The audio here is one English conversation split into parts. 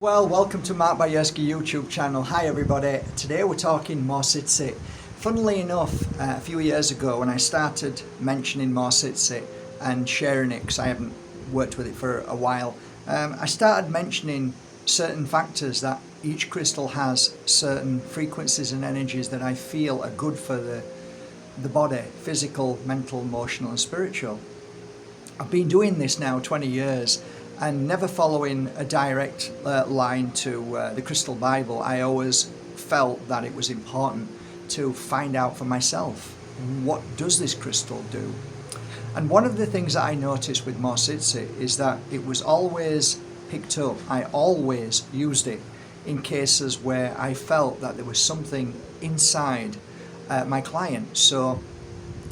Well, welcome to Mark Bajerski YouTube channel. Hi everybody. Today we're talking morsitzi. Funnily enough, a few years ago when I started mentioning morsitzi and sharing it, because I haven't worked with it for a while, I started mentioning certain factors that each crystal has, certain frequencies and energies that I feel are good for the body, physical, mental, emotional and spiritual. I've been doing this now 20 years and never following a direct line to the Crystal Bible. I always felt that it was important to find out for myself, what does this crystal do? And one of the things that I noticed with morsitzi is that it was always picked up. I always used it in cases where I felt that there was something inside my client. So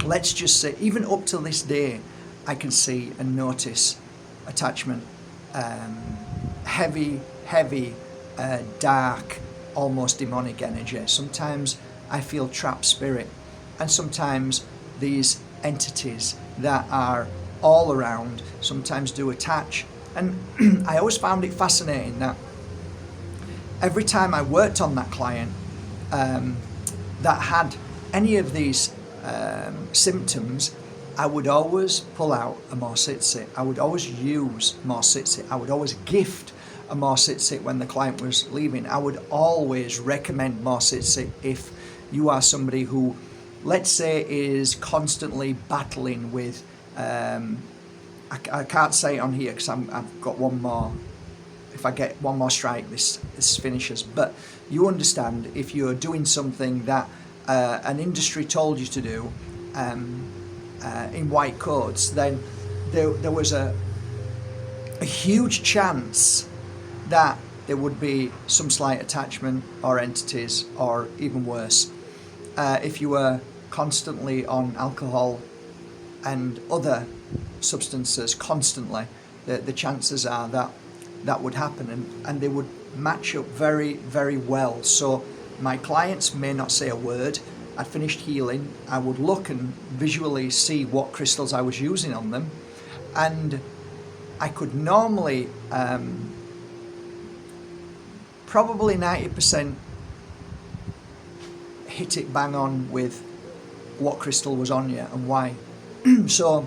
let's just say, even up to this day, I can see and notice attachment, heavy, dark, almost demonic energy. Sometimes I feel trapped spirit, and sometimes these entities that are all around sometimes do attach. And I always found it fascinating that every time I worked on that client that had any of these symptoms, I would always pull out a morsitzi. I would always use morsitzi. I would always gift a morsitzi when the client was leaving. I would always recommend morsitzi if you are somebody who, let's say, is constantly battling with, I can't say it on here because I've got one more. If I get one more strike, this finishes. But you understand, if you're doing something that an industry told you to do, in white coats, then there was a huge chance that there would be some slight attachment or entities, or even worse, if you were constantly on alcohol and other substances constantly, the chances are that that would happen, and they would match up very well. So my clients may not say a word. I'd finished healing, I would look and visually see what crystals I was using on them, and I could normally probably 90% hit it bang on with what crystal was on you and why. So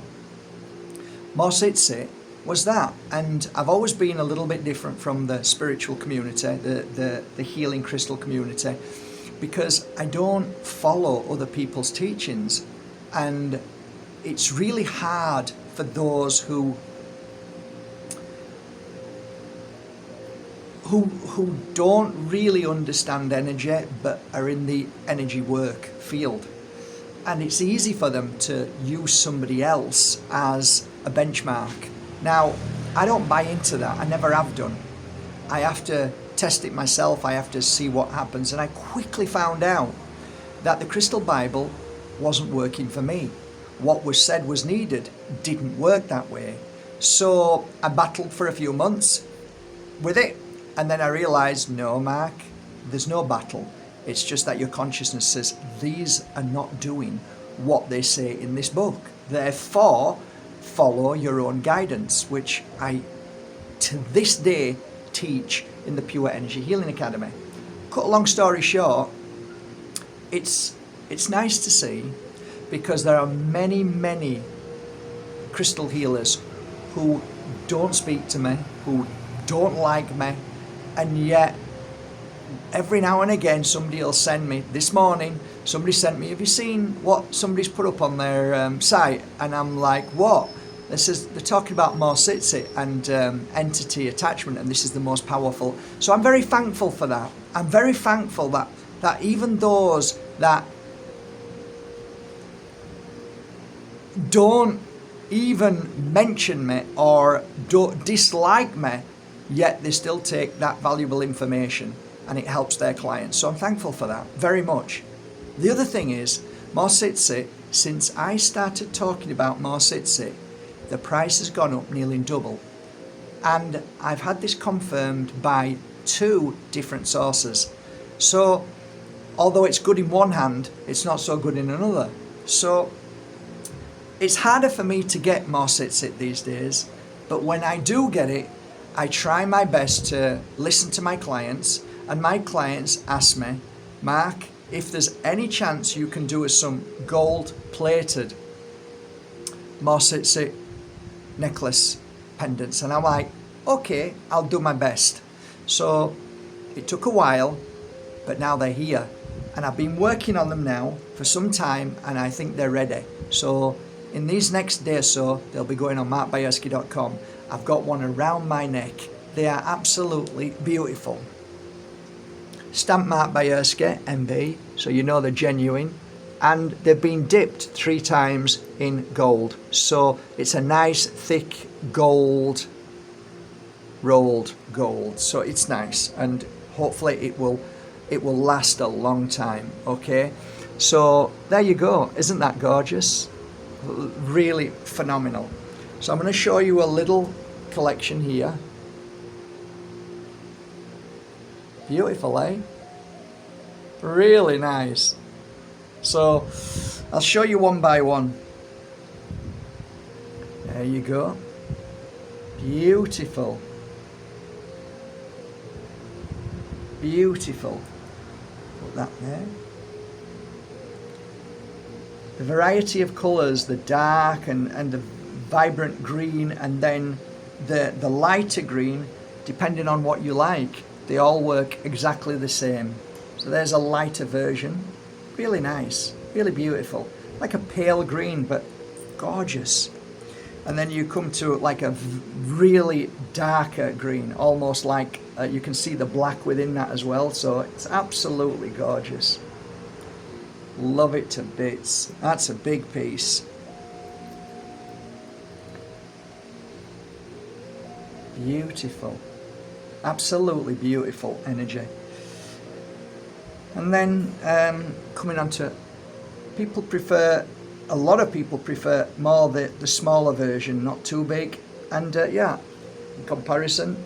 morsitzi was that, and I've always been a little bit different from the spiritual community, the healing crystal community, because I don't follow other people's teachings, and it's really hard for those who don't really understand energy but are in the energy work field, and it's easy for them to use somebody else as a benchmark. Now, I don't buy into that. I never have done. I have to test it myself. I have to see what happens, and I quickly found out that the Crystal Bible wasn't working for me. What was said was needed didn't work that way. So I battled for a few months with it, and then I realized, no, Mark, there's no battle. It's just that your consciousness says these are not doing what they say in this book. Therefore, follow your own guidance, which I, to this day, teach in the Pure Energy Healing Academy. Cut a long story short, it's nice to see, because there are many crystal healers who don't speak to me, who don't like me, and yet every now and again somebody will send me. This morning somebody sent me, have you seen what somebody's put up on their site? And I'm like, what? They're talking about morsitzi and entity attachment, and this is the most powerful. So I'm very thankful for that. I'm very thankful that even those that don't even mention me or don't dislike me, yet they still take that valuable information and it helps their clients. So I'm thankful for that very much. The other thing is, morsitzi, since I started talking about morsitzi, the price has gone up nearly double, and I've had this confirmed by 2 different sources. So although it's good in one hand, it's not so good in another. So it's harder for me to get morsitzi these days, but when I do get it, I try my best to listen to my clients, and my clients ask me, Mark, if there's any chance you can do us some gold-plated morsitzi necklace pendants, and I'm like, okay, I'll do my best. So it took a while, but now they're here, and I've been working on them now for some time, and I think they're ready. So in these next day or so, they'll be going on markbajerski.com. I've got one around my neck. They are absolutely beautiful. Stamp Mark Bajerski MB, so you know they're genuine, and they've been dipped 3 times in gold, so it's a nice thick gold, rolled gold, so it's nice, and hopefully it will last a long time. Okay, so there you go. Isn't that gorgeous? Really phenomenal. So I'm going to show you a little collection here. Beautiful, eh? Really nice. So I'll show you one by one. There you go. Beautiful. Beautiful. Put that there. The variety of colours, the dark and the vibrant green, and then the lighter green, depending on what you like. They all work exactly the same. So there's a lighter version. Really nice, really beautiful. Like a pale green, but gorgeous. And then you come to like a really darker green, almost like you can see the black within that as well. So it's absolutely gorgeous. Love it to bits. That's a big piece. Beautiful. Absolutely beautiful energy. And then coming on to, a lot of people prefer more the smaller version, not too big. And yeah, in comparison,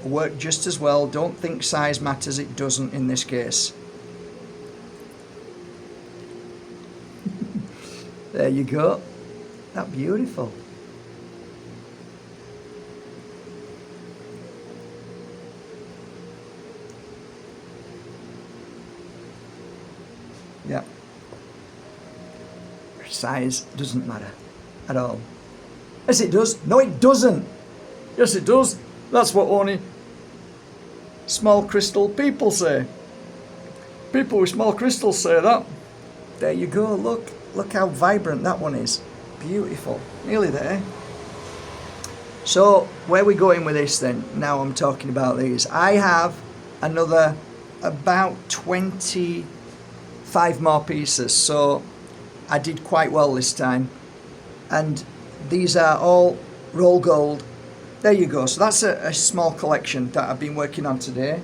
work just as well. Don't think size matters, it doesn't in this case. There you go. That beautiful. Yeah. Size doesn't matter at all. Yes, it does. No, it doesn't. Yes, it does. That's what only small crystal people say. People with small crystals say that. There you go. Look. Look how vibrant that one is. Beautiful. Nearly there. So, where are we going with this then? Now I'm talking about these. I have another about 25 more pieces. So, I did quite well this time. And these are all roll gold. There you go. So, that's a small collection that I've been working on today.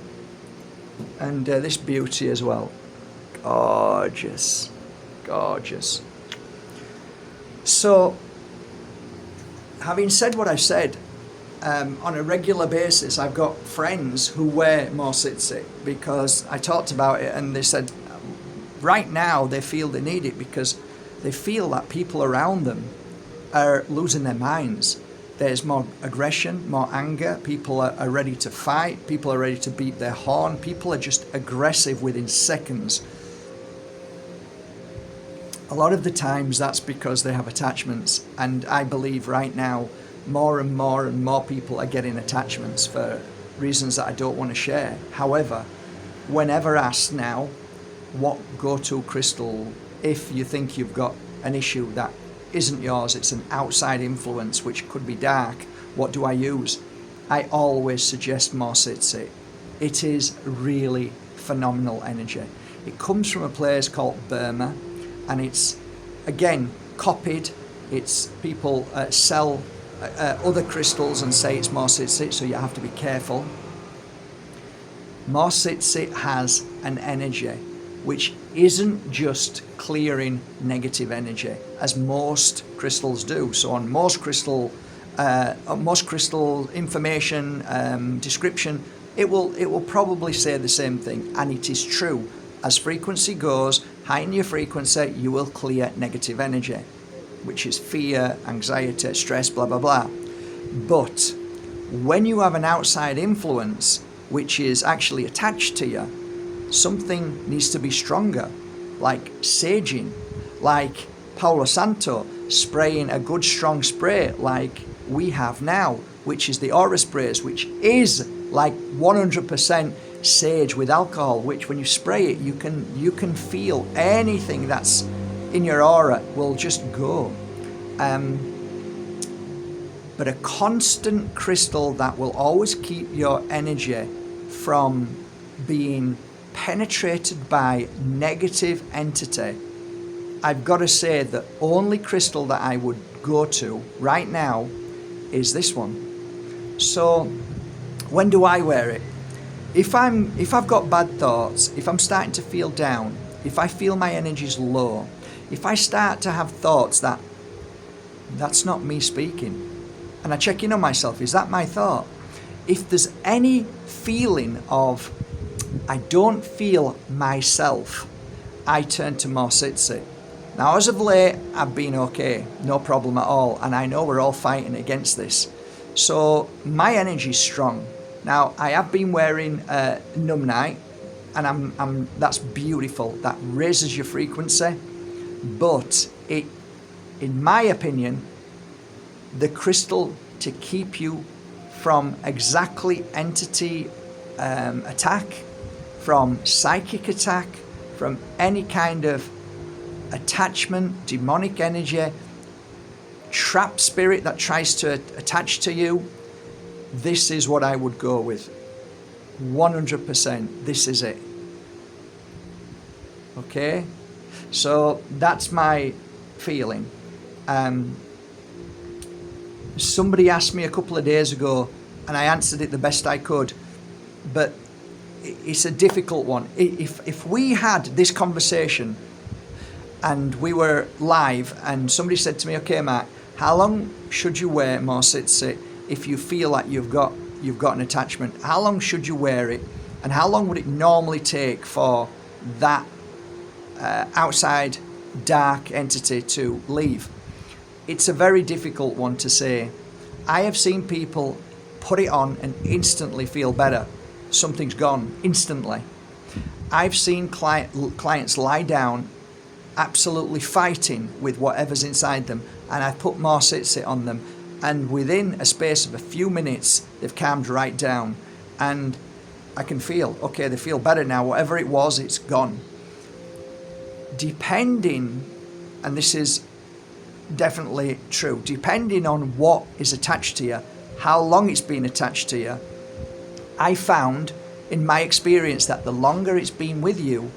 And this beauty as well. Gorgeous. Gorgeous. So, having said what I've said, on a regular basis I've got friends who wear morsitzi because I talked about it and they said right now they feel they need it because they feel that people around them are losing their minds. There's more aggression, more anger, people are ready to fight, people are ready to beat their horn, people are just aggressive within seconds. A lot of the times that's because they have attachments, and I believe right now more and more people are getting attachments for reasons that I don't want to share. However, whenever asked now what go-to crystal, if you think you've got an issue that isn't yours, it's an outside influence which could be dark, what do I use? I always suggest morsitzi. It is really phenomenal energy. It comes from a place called Burma, and it's again copied. It's people sell other crystals and say it's morsitzi, so you have to be careful. Morsitzi has an energy which isn't just clearing negative energy, as most crystals do. So on most crystal information description, it will probably say the same thing, and it is true. As frequency goes, heighten your frequency, you will clear negative energy, which is fear, anxiety, stress, blah blah blah. But when you have an outside influence which is actually attached to you, something needs to be stronger, like saging, like Palo Santo, spraying a good strong spray like we have now, which is the aura sprays, which is like 100% sage with alcohol, which when you spray it, you can feel anything that's in your aura will just go. But a constant crystal that will always keep your energy from being penetrated by negative entity. I've got to say the only crystal that I would go to right now is this one. So when do I wear it? If I've got bad thoughts, if I'm starting to feel down, if I feel my energy's low, if I start to have thoughts that's not me speaking, and I check in on myself, is that my thought? If there's any feeling of I don't feel myself, I turn to morsitzi. Now, as of late, I've been okay, no problem at all, and I know we're all fighting against this. So my energy's strong. Now, I have been wearing Numb Night, and I'm that's beautiful. That raises your frequency, but it, in my opinion, the crystal to keep you from exactly entity attack, from psychic attack, from any kind of attachment, demonic energy, trap spirit that tries to attach to you, this is what I would go with. 100%, this is it. Okay? So that's my feeling. Somebody asked me a couple of days ago, and I answered it the best I could, but it's a difficult one. If we had this conversation and we were live and somebody said to me, okay, Mark, how long should you wear morsitzi if you feel like you've got an attachment? How long should you wear it? And how long would it normally take for that outside dark entity to leave? It's a very difficult one to say. I have seen people put it on and instantly feel better. Something's gone instantly. I've seen clients lie down absolutely fighting with whatever's inside them, and I've put morsitzi on them, and within a space of a few minutes they've calmed right down, and I can feel, okay, they feel better now. Whatever it was, it's gone. Depending, and this is definitely true, depending on what is attached to you, how long it's been attached to you, I found in my experience that the longer it's been with you,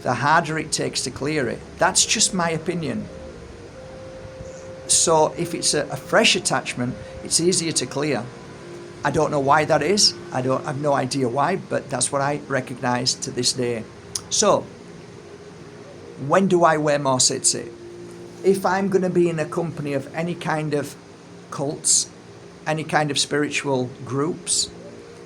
the harder it takes to clear it. That's just my opinion. So if it's a fresh attachment, it's easier to clear. I don't know why that is. I've no idea why, but that's what I recognize to this day. So when do I wear morsitzi? If I'm going to be in a company of any kind of cults, any kind of spiritual groups,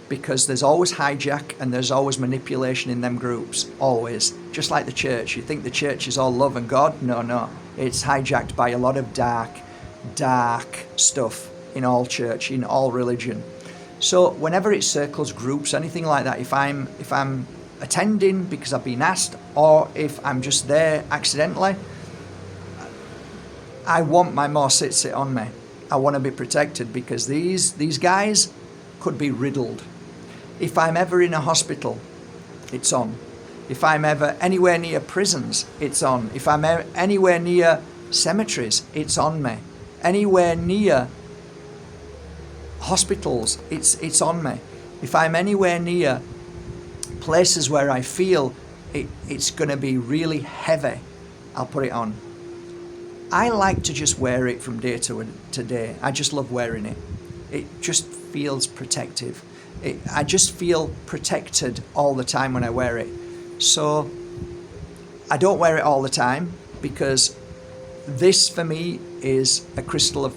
because there's always hijack and there's always manipulation in them groups, always. Just like the church. You think the church is all love and God? No. It's hijacked by a lot of dark stuff in all church, in all religion. So whenever it circles groups, anything like that, if I'm attending because I've been asked, or if I'm just there accidentally, I want my morsitzi on me. I want to be protected, because these guys could be riddled. If I'm ever in a hospital, it's on. If I'm ever anywhere near prisons, it's on. If I'm anywhere near cemeteries, it's on me. Anywhere near hospitals, it's on me. If I'm anywhere near places where I feel it's going to be really heavy, I'll put it on. I like to just wear it from day to day. I just love wearing it. It just feels protective. I just feel protected all the time when I wear it. So I don't wear it all the time, because this for me is a crystal of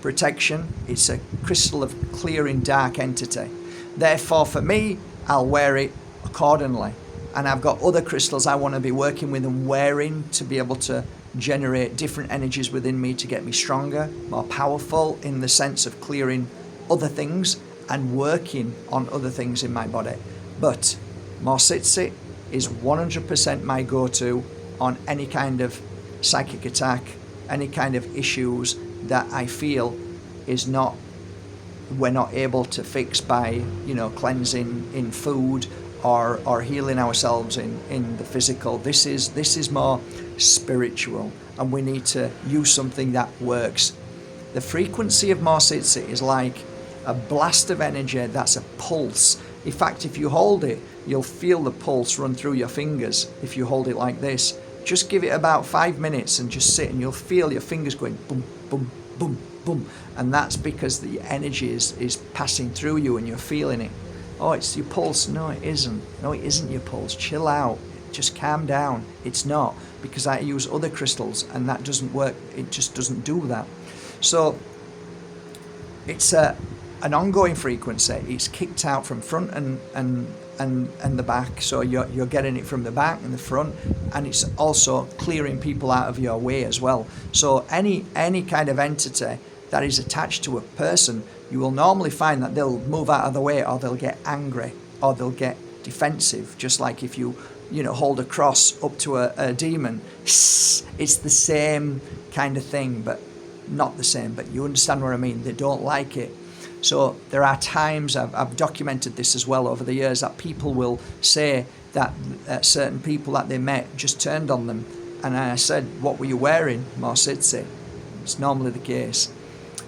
protection. It's a crystal of clearing dark entity. Therefore, for me, I'll wear it accordingly. And I've got other crystals I want to be working with and wearing to be able to generate different energies within me to get me stronger, more powerful, in the sense of clearing other things and working on other things in my body. But morsitzi is 100% my go-to on any kind of psychic attack, any kind of issues that I feel we're not able to fix by, cleansing in food or healing ourselves in the physical. This is more spiritual, and we need to use something that works. The frequency of morsitzi is like a blast of energy that's a pulse. In fact, if you hold it, you'll feel the pulse run through your fingers. If you hold it like this, just give it about 5 minutes and just sit, and you'll feel your fingers going boom, boom, boom, boom. And that's because the energy is passing through you and you're feeling it. Oh, it's your pulse. No, it isn't. No, it isn't your pulse. Chill out. Just calm down. It's not, because I use other crystals and that doesn't work. It just doesn't do that. So it's an ongoing frequency. It's kicked out from front and the back. So you're getting it from the back and the front, and it's also clearing people out of your way as well. So any kind of entity that is attached to a person, you will normally find that they'll move out of the way, or they'll get angry, or they'll get defensive. Just like if you hold a cross up to a demon, it's the same kind of thing, but not the same. But you understand what I mean. They don't like it. So there are times, I've documented this as well over the years, that people will say that certain people that they met just turned on them. And I said, what were you wearing? Morsitzi. It's normally the case.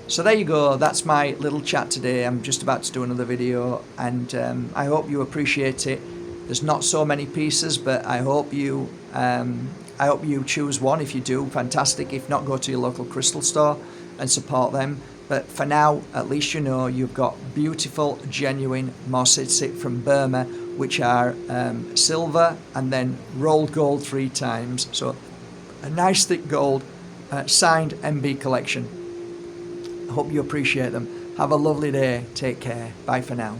So there you go. That's my little chat today. I'm just about to do another video, and I hope you appreciate it. There's not so many pieces, but I hope you choose one. If you do, fantastic. If not, go to your local crystal store and support them. But for now, at least you know you've got beautiful, genuine morsitzi from Burma, which are silver and then rolled gold 3 times. So a nice thick gold, signed MB Collection. I hope you appreciate them. Have a lovely day. Take care. Bye for now.